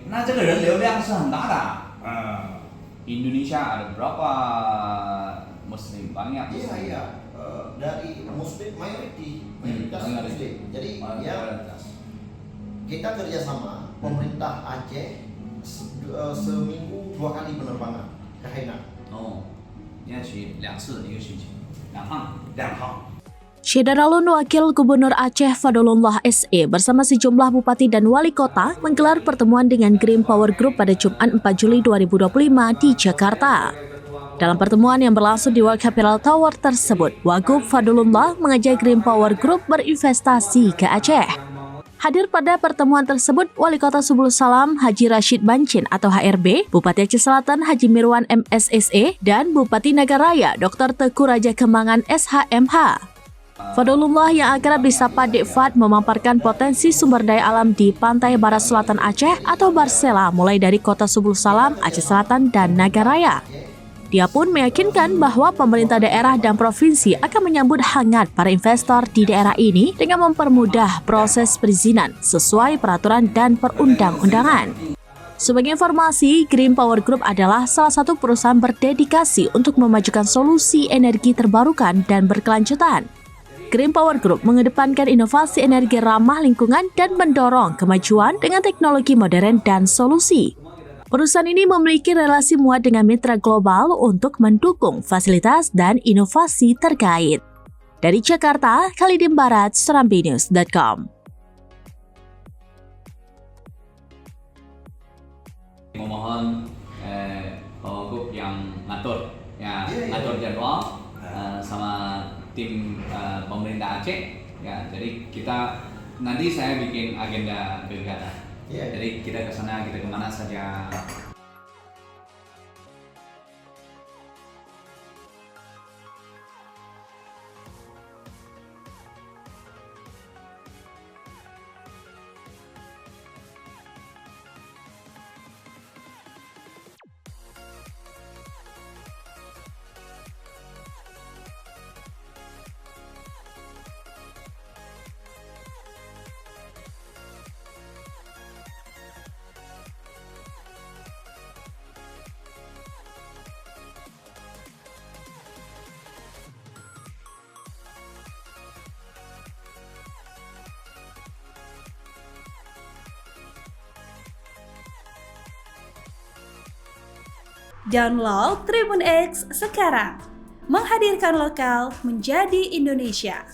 那这个人流量是很大的。Indonesia ada berapa Muslim? Banyak. Iya. Dari Muslim mayoritas Muslim. Jadi ya kita kerjasama pemerintah Aceh seminggu 2 kali penerbangan ke Hainan. Ya sih, 2次一个星期，2趟。Syederalun Wakil Gubernur Aceh Fadlullah SE bersama sejumlah bupati dan wali kota menggelar pertemuan dengan Green Power Group pada Jumat 4 Juli 2025 di Jakarta. Dalam pertemuan yang berlangsung di World Capital Tower tersebut, Wagub Fadlullah mengajak Green Power Group berinvestasi ke Aceh. Hadir pada pertemuan tersebut, Wali Kota Subul Salam Haji Rashid Bancin atau HRB, Bupati Aceh Selatan Haji Mirwan MSSE, dan Bupati Nagaraya Dr. Teguh Raja Kembangan SHMH. Fadlullah yang akrab disapa Dekfat memaparkan potensi sumber daya alam di pantai barat selatan Aceh atau Barsela mulai dari kota Subul Salam, Aceh Selatan, dan Nagaraya. Dia pun meyakinkan bahwa pemerintah daerah dan provinsi akan menyambut hangat para investor di daerah ini dengan mempermudah proses perizinan sesuai peraturan dan perundang-undangan. Sebagai informasi, Green Power Group adalah salah satu perusahaan berdedikasi untuk memajukan solusi energi terbarukan dan berkelanjutan. Green Power Group mengedepankan inovasi energi ramah lingkungan dan mendorong kemajuan dengan teknologi modern dan solusi. Perusahaan ini memiliki relasi muat dengan mitra global untuk mendukung fasilitas dan inovasi terkait. Dari Jakarta, Khalidin Barat, serambinews.com. Memohon Power Group yang ngatur jadwal sama tim pemerintah Aceh. Ya, jadi nanti saya bikin agenda pilkada. Jadi kita ke sana, kita kemana saja. Download Tribun X sekarang, menghadirkan lokal menjadi Indonesia.